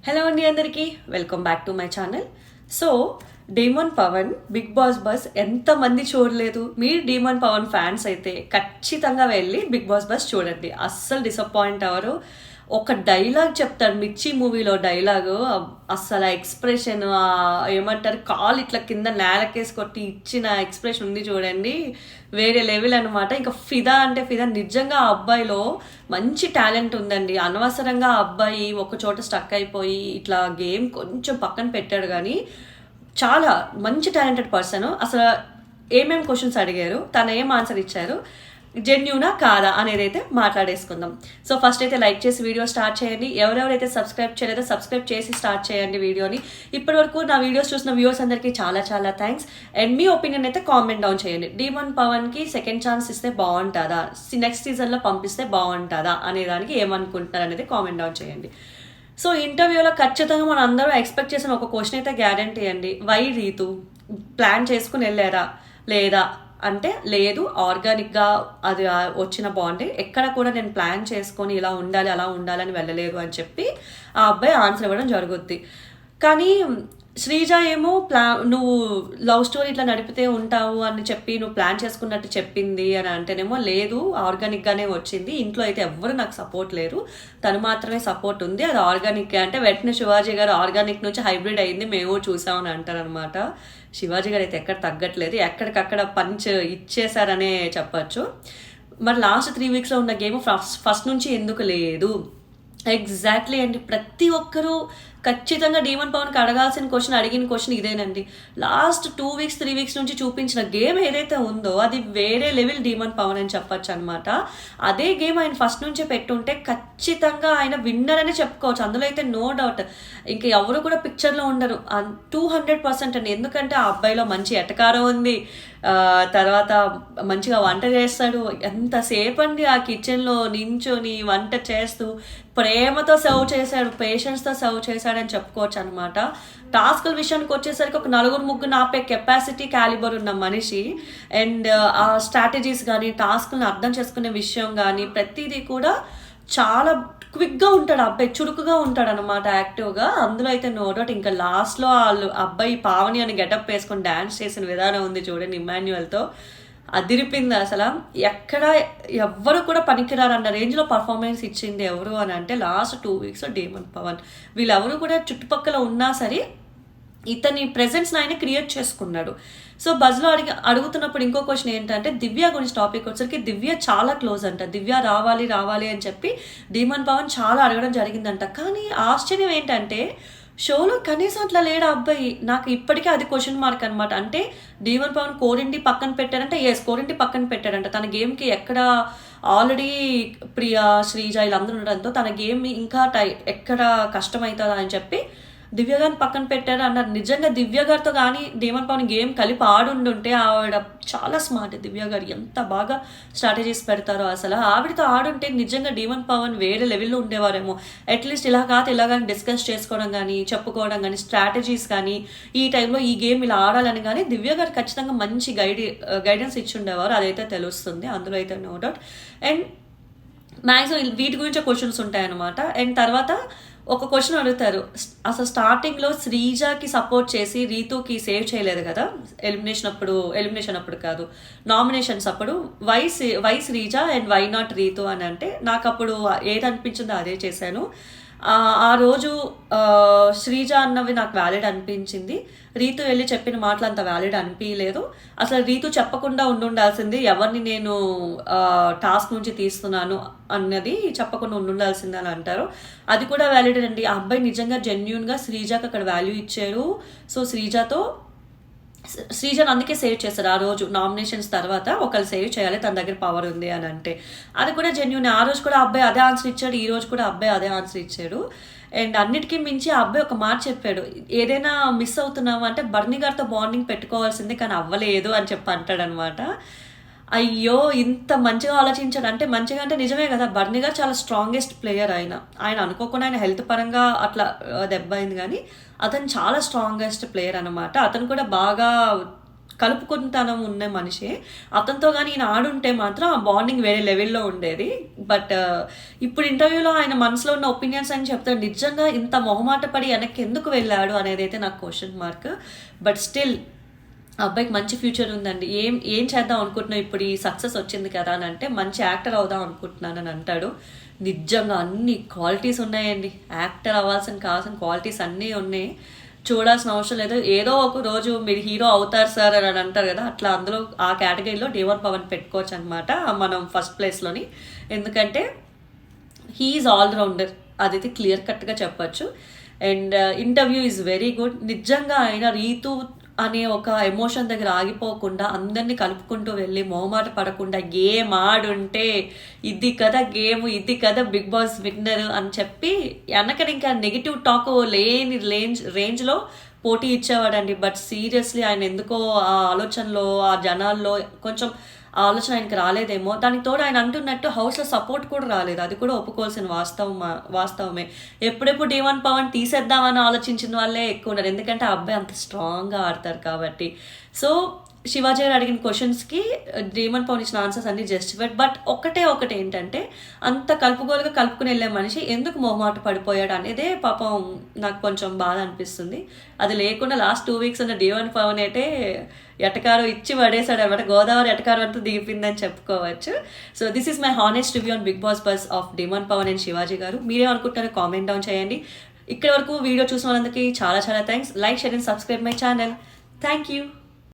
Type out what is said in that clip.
Hello అండి అందరికీ welcome back to my channel. So Demon Pavan Bigg Boss buzz ఎంతమంది చూడలేదు? మీరు డీమన్ పవన్ ఫ్యాన్స్ అయితే ఖచ్చితంగా వెళ్ళి బిగ్ బాస్ బస్ చూడండి, అస్సలు డిసప్పాయింట్ అవ్వరు. ఒక డైలాగ్ చెప్తాడు మిర్చి మూవీలో డైలాగు, అస్సలు ఆ ఎక్స్ప్రెషన్, ఏమంటారు, కాలు ఇట్లా కింద నేలకేసి కొట్టి ఇచ్చిన ఎక్స్ప్రెషన్ ఉంది చూడండి, వేరే లెవెల్ అనమాట. ఇంకా ఫిదా అంటే ఫిదా. నిజంగా ఆ అబ్బాయిలో మంచి టాలెంట్ ఉందండి. అనవసరంగా ఆ అబ్బాయి ఒక చోట స్టక్ అయిపోయి ఇట్లా గేమ్ కొంచెం పక్కన పెట్టాడు, కానీ చాలా మంచి టాలెంటెడ్ పర్సన్. అసలు ఏమేమి క్వశ్చన్స్ అడిగారు, తను ఏం ఆన్సర్ ఇచ్చారు, జెన్యూనా కాదా అనేది అయితే మాట్లాడేసుకుందాం. సో ఫస్ట్ అయితే లైక్ చేసి వీడియో స్టార్ట్ చేయండి. ఎవరెవరైతే సబ్స్క్రైబ్ చేయలేదో సబ్స్క్రైబ్ చేసి స్టార్ట్ చేయండి వీడియోని. ఇప్పటివరకు నా వీడియోస్ చూసిన వ్యూవర్స్ అందరికీ చాలా చాలా థ్యాంక్స్. అండ్ మీ ఒపీనియన్ అయితే కామెంట్ డౌన్ చేయండి. డీమన్ పవన్కి సెకండ్ ఛాన్స్ ఇస్తే బాగుంటుందా, నెక్స్ట్ సీజన్లో పంపిస్తే బాగుంటుందా అనే దానికి ఏమనుకుంటున్నారు అనేది కామెంట్ డౌన్ చేయండి. సో ఇంటర్వ్యూలో ఖచ్చితంగా మనం అందరూ ఎక్స్పెక్ట్ చేసిన ఒక క్వశ్చన్ అయితే గ్యారంటీ అండి. వై రీతు ప్లాన్ చేసుకుని వెళ్ళారా లేదా అంటే, లేదు, ఆర్గానిక్గా అది వచ్చిన బాండే, ఎక్కడ కూడా నేను ప్లాన్ చేసుకొని ఇలా ఉండాలి అలా ఉండాలని వెళ్ళలేదు అని చెప్పి ఆ అబ్బాయి ఆన్సర్ ఇవ్వడం జరుగుద్ది. కానీ శ్రీజ ఏమో నువ్వు లవ్ స్టోరీ ఇట్లా నడిపితే ఉంటావు అని చెప్పి నువ్వు ప్లాన్ చేసుకున్నట్టు చెప్పింది అని అంటేనేమో, లేదు, ఆర్గానిక్గానే వచ్చింది, ఇంట్లో అయితే ఎవ్వరు నాకు సపోర్ట్ లేరు, తను మాత్రమే సపోర్ట్ ఉంది, అది ఆర్గానిక్ అంటే వెంటనే శివాజీ గారు ఆర్గానిక్ నుంచి హైబ్రిడ్ అయింది మేము చూసామని అంటారనమాట. శివాజీ గారు అయితే ఎక్కడ తగ్గట్లేదు, ఎక్కడికక్కడ పంచ్ ఇచ్చేసారనే చెప్పచ్చు. మరి లాస్ట్ 3 వీక్స్లో ఉన్న గేమ్ ఫస్ట్ నుంచి ఎందుకు లేదు? ఎగ్జాక్ట్లీ అండి. ప్రతి ఒక్కరూ ఖచ్చితంగా డీమన్ పవన్కి అడిగిన క్వశ్చన్ ఇదేనండి. లాస్ట్ 2 వీక్స్ 3 వీక్స్ నుంచి చూపించిన గేమ్ ఏదైతే ఉందో అది వేరే లెవెల్ డీమన్ పవన్ అని చెప్పొచ్చు అనమాట. అదే గేమ్ ఆయన ఫస్ట్ నుంచే పెట్టుంటే ఖచ్చితంగా ఆయన విన్నర్ అని చెప్పుకోవచ్చు, అందులో అయితే నో డౌట్. ఇంకా ఎవరు కూడా పిక్చర్లో ఉండరు, 200% అండి. ఎందుకంటే ఆ అబ్బాయిలో మంచి ఎటకారం ఉంది, తర్వాత మంచిగా వంట చేస్తాడు. ఎంతసేపు అండి ఆ కిచెన్లో నించొని వంట చేస్తూ ప్రేమతో సర్వ్ చేశాడు, పేషెన్స్తో సర్వ్ చేశాడని చెప్పుకోవచ్చు అనమాట. టాస్కుల విషయానికి వచ్చేసరికి ఒక 4-3 ఆపే కెపాసిటీ క్యాలిబర్ ఉన్న మనిషి. అండ్ ఆ స్ట్రాటజీస్ కానీ టాస్క్ని అర్థం చేసుకునే విషయం కానీ ప్రతిదీ కూడా చాలా క్విక్గా ఉంటాడు అబ్బాయి, చురుకుగా ఉంటాడు అనమాట, యాక్టివ్గా. అందులో అయితే నో డౌట్. ఇంకా లాస్ట్లో వాళ్ళు అబ్బాయి పావని అని గెటప్ వేసుకొని డ్యాన్స్ చేసిన విధానం ఉంది చూడండి ఇమాన్యుయల్తో, అదిరిపింది అసలు. ఎక్కడ ఎవ్వరు కూడా పనికిరారు అన్న రేంజ్లో పర్ఫార్మెన్స్ ఇచ్చింది ఎవరు అని అంటే లాస్ట్ 2 వీక్స్ డీమన్ పవన్. వీళ్ళెవరు కూడా చుట్టుపక్కల ఉన్నా సరే ఇతని ప్రెజెన్స్ ఆయన క్రియేట్ చేసుకున్నాడు. సో బజ్లో అడుగుతున్నప్పుడు ఇంకో క్వశ్చన్ ఏంటంటే, దివ్య గురించి టాపిక్ వచ్చేసరికి దివ్య చాలా క్లోజ్ అంట, దివ్య రావాలి రావాలి అని చెప్పి డీమన్ పవన్ చాలా అడగడం జరిగిందంట. కానీ ఆశ్చర్యం ఏంటంటే షోలో కనీసం అట్లా లేడు అబ్బాయి. నాకు ఇప్పటికే అది క్వశ్చన్ మార్క్ అనమాట. అంటే డీమన్ పవన్ కోరింటి పక్కన పెట్టాడంటే, కోరింటి పక్కన పెట్టాడంట. తన గేమ్కి ఎక్కడ ఆల్రెడీ ప్రియా శ్రీజ వీళ్ళందరూ ఉండడంతో తన గేమ్ ఇంకా ఎక్కడ కష్టమవుతుందా అని చెప్పి దివ్య గారిని పక్కన పెట్టారు అన్నారు. నిజంగా దివ్య గారితో కానీ డీమన్ పవన్ గేమ్ కలిపి ఆడుండుంటే, ఆవిడ చాలా స్మార్ట్, దివ్య గారు ఎంత బాగా స్ట్రాటజీస్ పెడతారో అసలు. ఆవిడతో ఆడుంటే నిజంగా డీమన్ పవన్ వేరే లెవెల్లో ఉండేవారేమో. అట్లీస్ట్ ఇలా కాదు ఇలా కానీ డిస్కస్ చేసుకోవడం కానీ చెప్పుకోవడం కానీ స్ట్రాటజీస్ కానీ ఈ టైంలో ఈ గేమ్ ఇలా ఆడాలని కానీ దివ్య గారు ఖచ్చితంగా మంచి గైడెన్స్ ఇచ్చి ఉండేవారు, అదైతే తెలుస్తుంది, అందులో అయితే నో డౌట్. అండ్ మ్యాక్సిమం వీటి గురించే క్వశ్చన్స్ ఉంటాయన్నమాట. అండ్ తర్వాత ఒక క్వశ్చన్ అడుగుతారు, అసలు స్టార్టింగ్లో శ్రీజాకి సపోర్ట్ చేసి రీతుకి సేవ్ చేయలేదు కదా ఎలిమినేషన్ అప్పుడు కాదు, నామినేషన్స్ అప్పుడు, why Sreeja and why not Rithu అని అంటే, నాకు అప్పుడు ఏది అనిపించిందో అదే చేశాను. ఆ రోజు శ్రీజ అన్నవి నాకు వ్యాలిడ్ అనిపించింది, రీతు వెళ్ళి చెప్పిన మాటలు అంత వ్యాలిడ్ అనిపించలేదు. అసలు రీతు చెప్పకుండా ఉండాల్సింది, ఎవరిని నేను టాస్క్ నుంచి తీస్తున్నాను అన్నది చెప్పకుండా ఉండాల్సింది అని అంటారు. అది కూడా వ్యాలిడ్ అండి. ఆ అబ్బాయి నిజంగా జెన్యూన్గా శ్రీజాకి అక్కడ వాల్యూ ఇచ్చారు. సో శ్రీజను అందుకే సేవ్ చేస్తారు. ఆ రోజు నామినేషన్స్ తర్వాత ఒకళ్ళు సేవ్ చేయాలి, తన దగ్గర పవర్ ఉంది అని అంటే అది కూడా జెన్యూన్. ఆ రోజు కూడా అబ్బాయి అదే ఆన్సర్ ఇచ్చాడు, ఈ రోజు కూడా అబ్బాయి అదే ఆన్సర్ ఇచ్చాడు. అండ్ అన్నిటికీ మించి ఆ అబ్బాయి ఒక మాట చెప్పాడు, ఏదైనా మిస్ అవుతున్నావు అంటే బర్నీ గారితో బాండింగ్ పెట్టుకోవాల్సిందే కానీ అవ్వలేదు అని చెప్పి అంటాడనమాట. అయ్యో, ఇంత మంచిగా ఆలోచించాడు అంటే, మంచిగా అంటే నిజమే కదా, బర్నీ గారు చాలా స్ట్రాంగెస్ట్ ప్లేయర్. ఆయన అనుకోకుండా ఆయన హెల్త్ పరంగా అట్లా దెబ్బ అయింది, కానీ అతను చాలా స్ట్రాంగెస్ట్ ప్లేయర్ అనమాట. అతను కూడా బాగా కలుపుకుంటానం ఉన్న మనిషే. అతనితో కానీ ఈయన ఆడుంటే మాత్రం ఆ బాండింగ్ వేరే లెవెల్లో ఉండేది. బట్ ఇప్పుడు ఇంటర్వ్యూలో ఆయన మనసులో ఉన్న ఒపీనియన్స్ అని చెప్తాడు. నిజంగా ఇంత మొహమాట పడి వెనక్కి ఎందుకు వెళ్ళాడు అనేది అయితే నాకు క్వశ్చన్ మార్క్. బట్ స్టిల్ అబ్బాయికి మంచి ఫ్యూచర్ ఉందండి. ఏం చేద్దాం అనుకుంటున్నావు ఇప్పుడు ఈ సక్సెస్ వచ్చింది కదా అని అంటే, మంచి యాక్టర్ అవుదాం అనుకుంటున్నాను అని అంటాడు. నిజంగా అన్ని క్వాలిటీస్ ఉన్నాయండి. యాక్టర్ కావాల్సిన క్వాలిటీస్ అన్నీ ఉన్నాయి. చూడాల్సిన అవసరం లేదు. ఏదో ఒక రోజు మీరు హీరో అవుతారు సార్ అని అంటారు కదా, అట్లా అందులో ఆ కేటగిరీలో డేమన్ పవన్ పెట్టుకోవచ్చు అనమాట మనం ఫస్ట్ ప్లేస్లోని. ఎందుకంటే హీఈస్ ఆల్రౌండర్, అదైతే క్లియర్ కట్గా చెప్పచ్చు. And interview is very good. నిజంగా ఆయన రీతు అనే ఒక ఎమోషన్ దగ్గర ఆగిపోకుండా అందరినీ కలుపుకుంటూ వెళ్ళి మొహమాట పడకుండా గేమ్ ఆడుంటే ఇది కదా గేమ్, ఇది కదా బిగ్ బాస్ విన్నర్ అని చెప్పి వెనకని ఇంకా నెగిటివ్ టాక్ లేని రేంజ్లో పోటీ ఇచ్చేవాడండి. బట్ సీరియస్లీ ఆయన ఎందుకో ఆ ఆలోచనలో ఆ జనాల్లో కొంచెం ఆలోచన ఆయనకి రాలేదేమో. దానికి తోడు ఆయన అంటున్నట్టు హౌస్లో సపోర్ట్ కూడా రాలేదు. అది కూడా ఒప్పుకోవాల్సిన వాస్తవమే. ఎప్పుడెప్పుడు డేమన్ పవన్ తీసేద్దామని ఆలోచించిన వాళ్ళే ఎక్కువ ఉన్నారు. ఎందుకంటే ఆ అబ్బాయి అంత స్ట్రాంగ్గా ఆడతారు కాబట్టి. సో శివాజీ గారు అడిగిన క్వశ్చన్స్కి డేమన్ పవన్ ఇచ్చిన ఆన్సర్స్ అన్ని జస్టిఫైడ్. బట్ ఒకటే ఏంటంటే, అంత కలుపుకుని వెళ్ళే మనిషి ఎందుకు మొహమాట పడిపోయాడు అనేదే పాపం నాకు కొంచెం బాధ అనిపిస్తుంది. అది లేకుండా లాస్ట్ 2 weeks ఉన్న డేమన్ పవన్ అయితే ఎటకారం ఇచ్చి పడేశాడు అనమాట. గోదావరి ఎటకారం అంతా దిగిపోయిందని చెప్పుకోవచ్చు. So this is my honest review on Bigg Boss buzz of Demon Pavan and Shivaji గారు. మీరేమనుకుంటారో కామెంట్ డౌన్ చేయండి. ఇక్కడ వరకు వీడియో చూసిన వాళ్ళందరికీ చాలా చాలా thanks. Like, share and subscribe my channel. Thank you.